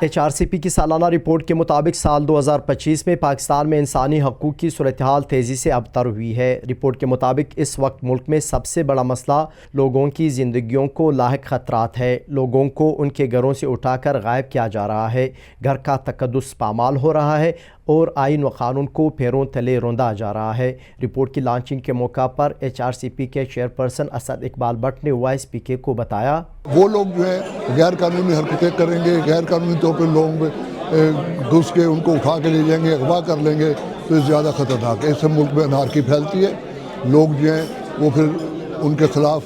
HRCP की सालाना report के मुताबिक साल 2025 में पाकिस्तान में इंसानी हकूक़ की सूरत-ए-हाल तेज़ी से अबतर हुई है। रिपोर्ट के मुताबिक इस वक्त मुल्क में सबसे बड़ा मसला लोगों की ज़िंदगियों को लाहिक ख़तरात है। लोगों को उनके घरों से उठाकर गायब किया जा रहा है, घर का तकद्दुस पामाल हो रहा है और आइन व कानून को पैरों तले रौंदा जा रहा है। रिपोर्ट की लॉन्चिंग के मौका पर HRCP के चेयरपर्सन असद इकबाल भट्ट ने YSPK को बताया, वो लोग जो है गैर कानूनी हरकतें करेंगे, गैर कानूनी तौर पर लोगों में घुस के उनको उठा के ले जाएंगे, अगवा कर लेंगे, तो ज़्यादा ख़तरनाक है। इससे मुल्क में अनारकी फैलती है, लोग जो हैं वो फिर उनके ख़िलाफ़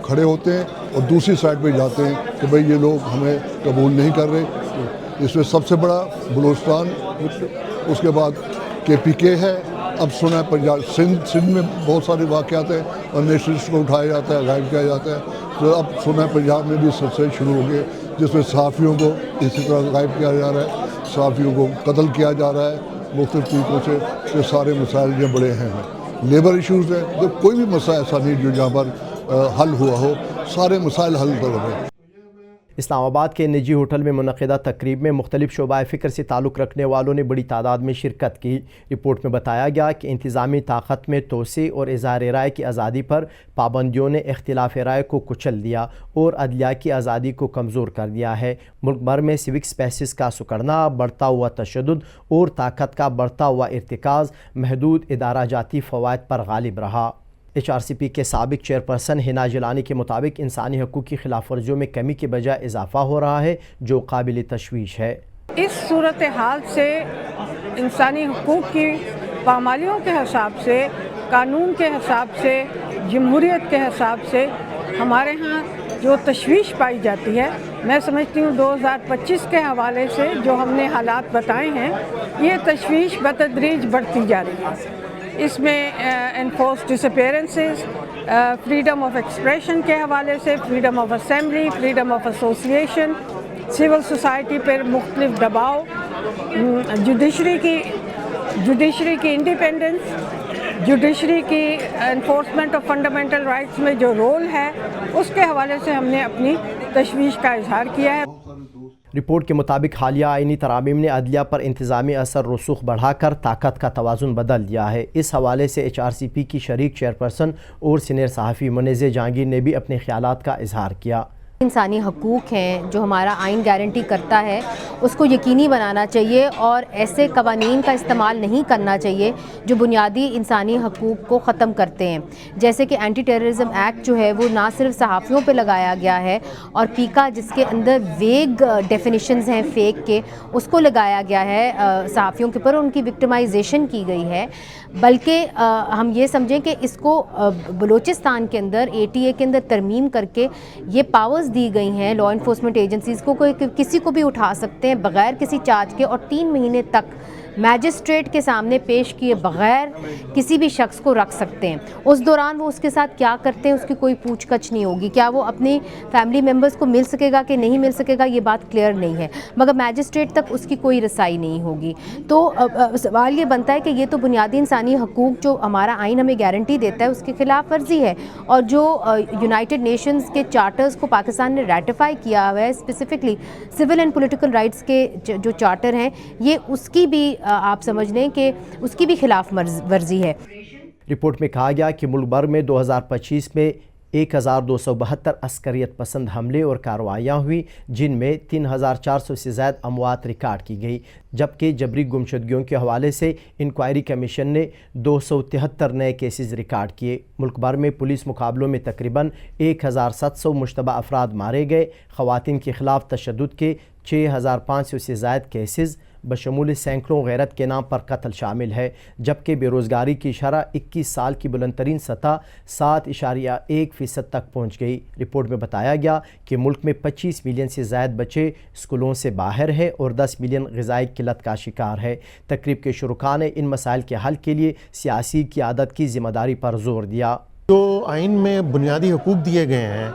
खड़े होते हैं और दूसरी साइड पे जाते हैं कि भाई ये लोग हमें कबूल नहीं कर रहे। इसमें सबसे बड़ा बलूचिस्तान, उसके बाद KPK है। अब सुना है पंजाब सिंध में बहुत सारे वाक़यात हैं और नेशनलिस्ट को उठाया जाता है, गायब किया जाता है। तो अब सुना है पंजाब में भी सिलसिले शुरू हो गए जिसमें सहाफ़ियों को इसी तरह गायब किया जा रहा है, सहाफ़ियों को कत्ल किया जा रहा है मुख्तलिफ़ तरीक़ों से। ये सारे मसाइल जो बड़े हैं, लेबर इशूज़ हैं, तो कोई भी मसला ऐसा नहीं जो जहाँ पर हल हुआ हो, सारे मसाइल हल तलब हैं। इस्लामाबाद के निजी होटल में मुनक़िदा तकरीब में मुख्तलिफ शोबाए फ़िक्र से ताल्लुक़ रखने वालों ने बड़ी तादाद में शिरकत की। रिपोर्ट में बताया गया कि इंतज़ामी ताकत में तोसी और इज़हार राय की आज़ादी पर पाबंदियों ने इख्तिलाफ़ राय को कुचल दिया और अदलिया की आज़ादी को कमज़ोर कर दिया है। मुल्क भर में सिविक स्पेसेस का सुकड़ना, बढ़ता हुआ तशद्दुद और ताकत का बढ़ता हुआ इर्तिकाज़ महदूद इदारा जाती फ़वाइद पर गालिब रहा। HRCP के साबिक चेयरपर्सन हिना जिलानी के मुताबिक इंसानी हकूक़ की खिलाफ वर्जियों में कमी के बजाय इजाफा हो रहा है, जो काबिल तशवीश है। इस सूरत हाल से इंसानी हकूक़ की पामालियों के हिसाब से, कानून के हिसाब से, जमहूरियत के हिसाब से हमारे यहाँ जो तशवीश पाई जाती है, मैं समझती हूँ 2025 के हवाले से जो हमने हालात बताए हैं, ये तशवीश बतदरीज बढ़ती जा रही है। इसमें enforced disappearances, freedom of expression के हवाले से, freedom of assembly, freedom of association, civil society पर मुख्तलिफ दबाव, जुडिशरी की इंडिपेंडेंस, जुडिशरी की एनफोर्समेंट ऑफ फंडामेंटल राइट्स में जो रोल है, उसके हवाले से हमने अपनी तशवीश का इजहार किया है। रिपोर्ट के मुताबिक हालिया आइनी तरामीम ने अदलिया पर इंतज़ामी असर रसूख बढ़ाकर ताकत का तवाज़ुन बदल दिया है। इस हवाले से HRCP की शरीक चेयरपर्सन और सीनियर सहाफ़ी मुनीज़ जहांगीर ने भी अपने ख़यालात का इजहार किया। इंसानी हकूक़ हैं जो हमारा आइन गारंटी करता है, उसको यकीनी बनाना चाहिए और ऐसे कवानीन का इस्तेमाल नहीं करना चाहिए जो बुनियादी इंसानी हकूक़ को ख़त्म करते हैं। जैसे कि एंटी टेररिज्म एक्ट जो है वो ना सिर्फ सहाफ़ियों पे लगाया गया है और पीका जिसके अंदर वेग डेफिनिशंस हैं फ़ेक के, उसको लगाया गया है सहाफ़ियों के ऊपर, उनकी विक्टिमाइजेशन की गई है। बल्कि हम ये समझें कि इसको बलूचिस्तान के अंदर ATA के अंदर तरमीम करके ये पावर्स दी गई हैं लॉ इन्फोर्समेंट एजेंसीज़ को, कोई किसी को भी उठा सकते हैं बग़ैर किसी चार्ज के और 3 महीने तक मैजिस्ट्रेट के सामने पेश किए बग़ैर किसी भी शख्स को रख सकते हैं। उस दौरान वो उसके साथ क्या करते हैं उसकी कोई पूछताछ नहीं होगी। क्या वो अपनी फैमिली मेम्बर्स को मिल सकेगा कि नहीं मिल सकेगा, ये बात क्लियर नहीं है, मगर मैजिस्ट्रेट तक उसकी कोई रसाई नहीं होगी। तो सवाल ये बनता है कि ये तो बुनियादी इंसानी हकूक़ जो हमारा आइन हमें गारंटी देता है उसकी खिलाफ वर्जी है। और जो यूनाइटेड नेशंस के चार्टर्स को पाकिस्तान ने रेटिफाई किया हुआ है, specifically civil and political rights के जो चार्टर हैं, ये उसकी भी आप समझ लें कि उसकी भी खिलाफ वर्जी है। रिपोर्ट में कहा गया कि मुल्क भर में 2025 में 1272 अस्करियत पसंद हमले और कार्रवाइयाँ हुई, जिनमें 3400 से ज़्यादा अमवात रिकॉर्ड की गई, जबकि जबरी गुमशुदगियों के हवाले से इंक्वायरी कमीशन ने 273 नए केसेस रिकॉर्ड किए। मुल्क भर में पुलिस मुकाबलों में तकरीबन 1700 मुश्तबा अफराद मारे गए। ख़वातीन के ख़िलाफ़ तशद्दुद के 6500 से ज़ायद केसेस बशमूल सैकड़ों गैरत के नाम पर कत्ल शामिल है, जबकि बेरोज़गारी की शरह 21 साल की बुलंदतरीन सतह 7.1% तक पहुँच गई। रिपोर्ट में बताया गया कि मुल्क में 25 मिलियन से ज़ायद बच्चे स्कूलों से बाहर है और 10 मिलियन ग़िज़ाई किल्लत का शिकार है। तकरीब के शुरुका ने इन मसाइल के हल के लिए सियासी क़ियादत की ज़िम्मेदारी पर जोर दिया। जो आइन में बुनियादी हकूक़ दिए गए हैं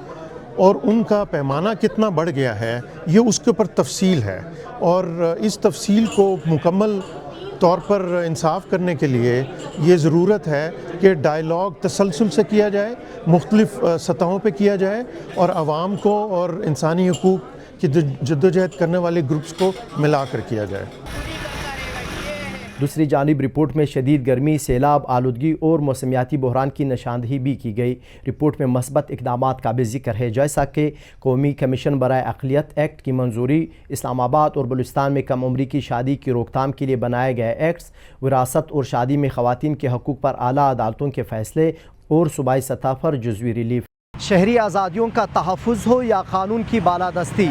और उनका पैमाना कितना बढ़ गया है, ये उसके ऊपर तफसील है और इस तफसील को मुकम्मल तौर पर इंसाफ करने के लिए ये ज़रूरत है कि डायलॉग तसलसल से किया जाए, मुख्तलिफ़ सतहों पे किया जाए और आवाम को और इंसानी हकूक़ کہ جدوجہد کرنے والے گروپس کو ملا کر کیا جائے۔ دوسری جانب رپورٹ میں شدید گرمی، سیلاب، آلودگی اور موسمیاتی بحران کی نشاندہی بھی کی گئی۔ رپورٹ میں مثبت اقدامات کا بھی ذکر ہے، جیسا کہ قومی کمیشن برائے اقلیت ایکٹ کی منظوری، اسلام آباد اور بلوچستان میں کم عمری کی شادی کی روک تھام کے لیے بنائے گئے ایکٹس، وراثت اور شادی میں خواتین کے حقوق پر اعلیٰ عدالتوں کے فیصلے اور صوبائی سطح پر جزوی ریلیف۔ شہری آزادیوں کا تحفظ ہو یا قانون کی بالادستی،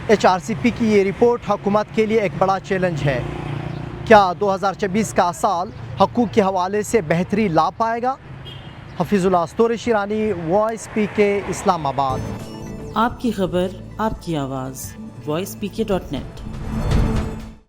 HRCP کی یہ رپورٹ حکومت کے لیے ایک بڑا چیلنج ہے۔ کیا 2024 کا سال حقوق کے حوالے سے بہتری لا پائے گا؟ حفیظ اللہ استور شیرانی، وائس PK، اسلام آباد۔ آپ کی خبر، آپ کی آواز، voicepk.net۔